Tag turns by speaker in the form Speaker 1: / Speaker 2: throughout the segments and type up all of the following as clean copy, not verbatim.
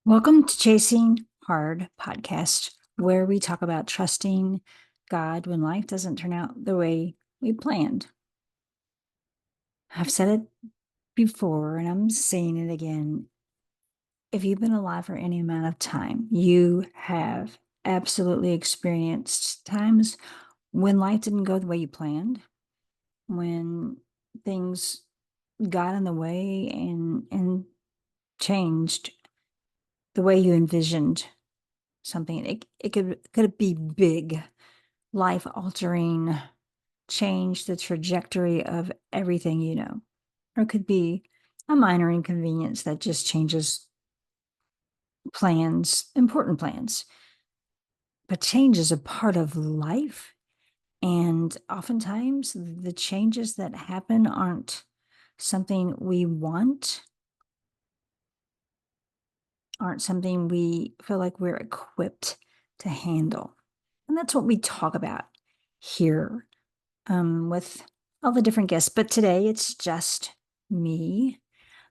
Speaker 1: Welcome to Chasing Hard podcast, where we talk about trusting God when life doesn't turn out the way we planned. I've said it before and I'm saying it again. If you've been alive for any amount of time, you have absolutely experienced times when life didn't go the way you planned, when things got in the way and changed the way you envisioned something. It could be big, life altering, change the trajectory of everything you know. Or it could be a minor inconvenience that just changes plans, important plans. But change is a part of life. And oftentimes the changes that happen aren't something we want, aren't something we feel like we're equipped to handle. And that's what we talk about here with all the different guests. But today it's just me.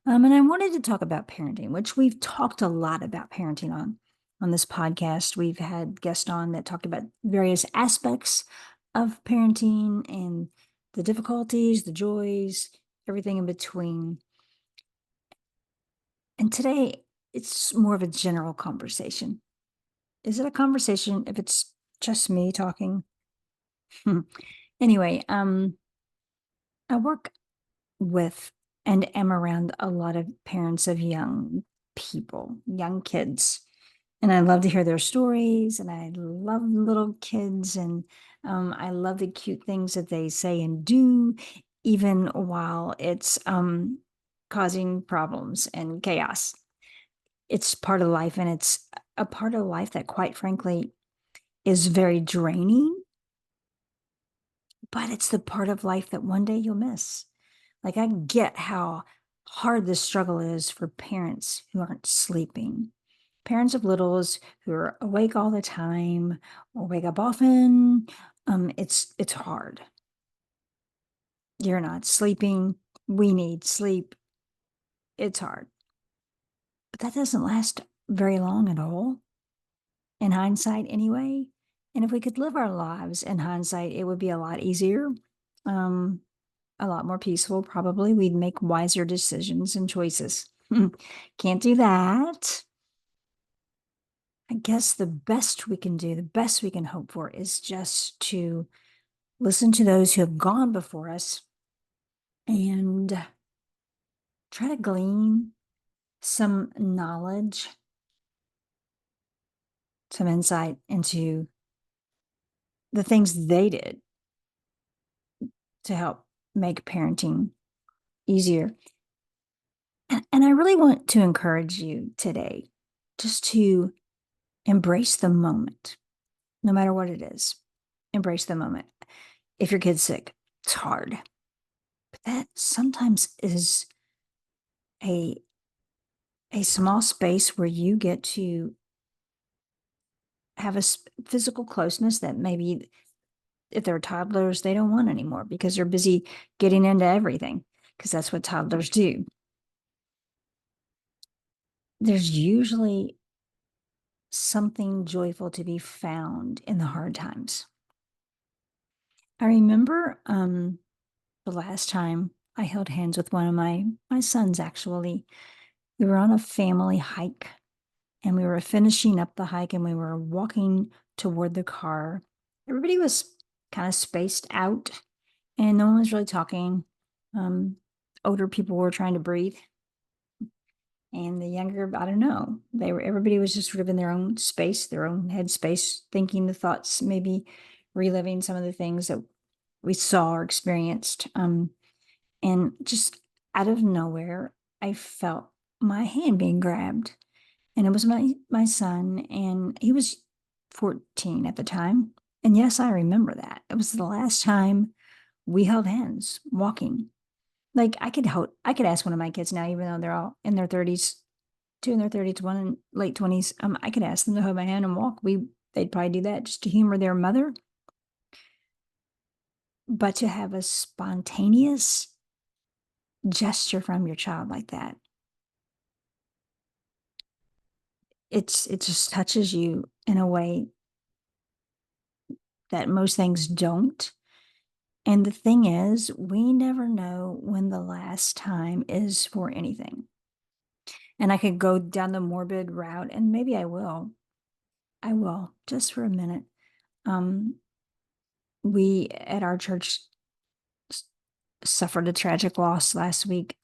Speaker 1: And I wanted to talk about parenting, which we've talked a lot about parenting on this podcast. We've had guests on that talked about various aspects of parenting and the difficulties, the joys, everything in between. And today it's more of a general conversation. Is it a conversation if it's just me talking? Anyway, I work with and am around a lot of parents of young people, young kids. And I love to hear their stories, and I love little kids, and I love the cute things that they say and do, even while it's causing problems and chaos. It's part of life, and it's a part of life that, quite frankly, is very draining, but it's the part of life that one day you'll miss. Like, I get how hard this struggle is for parents who aren't sleeping. Parents of littles who are awake all the time or wake up often. It's hard. You're not sleeping. We need sleep. It's hard. But that doesn't last very long at all, in hindsight, anyway. And if we could live our lives in hindsight, it would be a lot easier. Um, a lot more peaceful, probably. We'd make wiser decisions and choices. Can't do that. I guess the best we can do, the best we can hope for is just to listen to those who have gone before us and try to glean some knowledge, some insight into the things they did to help make parenting easier. And I really want to encourage you today just to embrace the moment, no matter what it is. Embrace the moment. If your kid's sick, it's hard. But that sometimes is a a small space where you get to have a physical closeness that maybe if they're toddlers, they don't want anymore because they're busy getting into everything, because that's what toddlers do. There's usually something joyful to be found in the hard times. I remember the last time I held hands with one of my sons, actually. We were on a family hike and we were finishing up the hike and we were walking toward the car. Everybody was kind of spaced out and no one was really talking. Older people were trying to breathe, and the younger, I don't know, everybody was just sort of in their own space, their own head space, thinking the thoughts, maybe reliving some of the things that we saw or experienced. And just out of nowhere, I felt my hand being grabbed, and it was my son, and he was 14 at the time. And yes, I remember that. It was the last time we held hands walking. Like, I could ask one of my kids now, even though they're all in their 30s, two in their 30s, one in late 20s. I could ask them to hold my hand and walk. They'd probably do that just to humor their mother. But to have a spontaneous gesture from your child like that, it just touches you in a way that most things don't. And the thing is, we never know when the last time is for anything. And I could go down the morbid route, and maybe I will. I will, just for a minute. Um, we at our church s- suffered a tragic loss last week.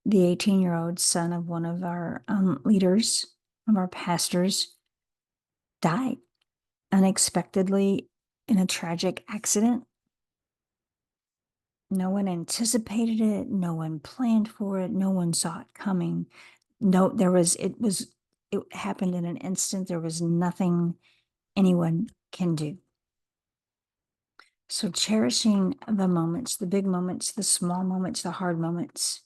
Speaker 1: The 18-year-old son of one of our leaders, of our pastors, died unexpectedly in a tragic accident. No one anticipated it. No one planned for it. No one saw it coming. No, it happened in an instant. There was nothing anyone can do. So cherishing the moments, the big moments, the small moments, the hard moments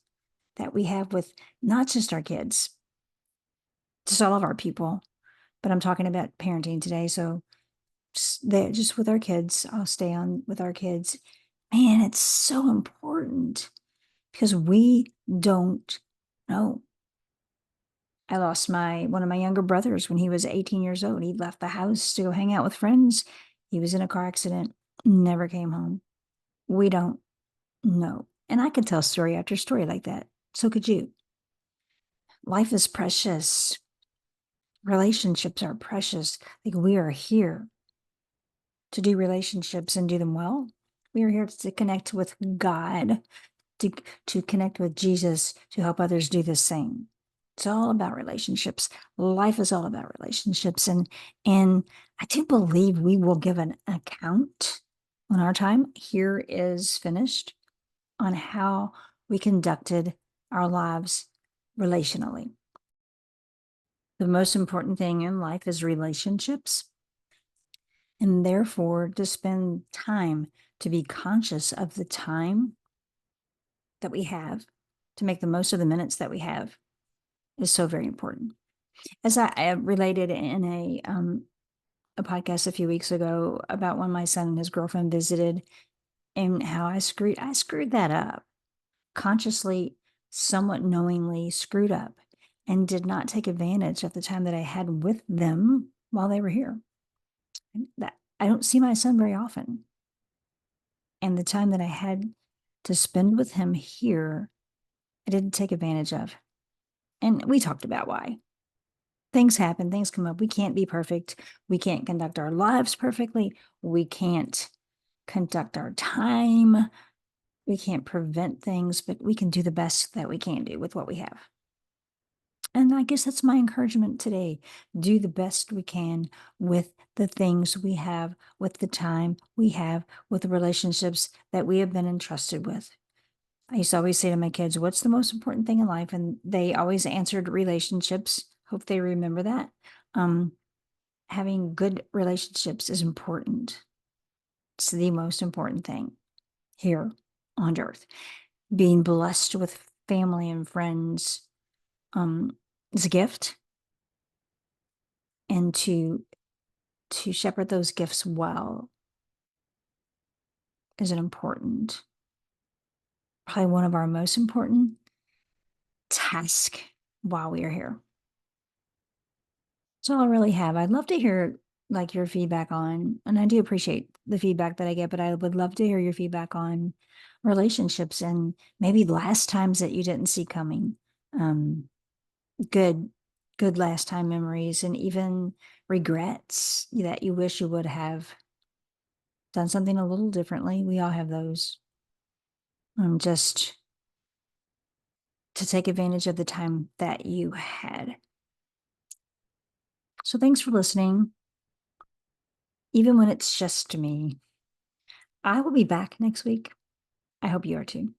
Speaker 1: that we have with not just our kids, just all of our people, but I'm talking about parenting today. So just with our kids, I'll stay on with our kids. Man, it's so important because we don't know. I lost one of my younger brothers when he was 18 years old. He left the house to go hang out with friends. He was in a car accident, never came home. We don't know. And I could tell story after story like that. So could you. Life is precious. Relationships are precious. Like, we are here to do relationships and do them well. We are here to connect with God, to, to connect with Jesus, to help others do the same. It's all about relationships. Life is all about relationships. And I do believe we will give an account when our time here is finished on how we conducted our lives relationally. The most important thing in life is relationships, and therefore to spend time to be conscious of the time that we have, to make the most of the minutes that we have, is so very important. As I related in a podcast a few weeks ago about when my son and his girlfriend visited, and how I screwed that up, consciously, somewhat knowingly screwed up, and did not take advantage of the time that I had with them while they were here. That I don't see my son very often. And the time that I had to spend with him here, I didn't take advantage of. And we talked about why. Things happen, things come up. We can't be perfect. We can't conduct our lives perfectly. We can't conduct our time. We can't prevent things, but we can do the best that we can do with what we have. And I guess that's my encouragement today. Do the best we can with the things we have, with the time we have, with the relationships that we have been entrusted with. I used to always say to my kids, what's the most important thing in life? And they always answered relationships. Hope they remember that. Having good relationships is important. It's the most important thing here on earth. Being blessed with family and friends is a gift. And to shepherd those gifts well is an important, probably one of our most important tasks while we are here. That's all I really have. I'd love to hear like your feedback on, and I do appreciate the feedback that I get, but I would love to hear your feedback on relationships and maybe last times that you didn't see coming. Um, good, good last time memories, and even regrets that you wish you would have done something a little differently. We all have those. Just to take advantage of the time that you had. So thanks for listening. Even when it's just me, I will be back next week. I hope you are too.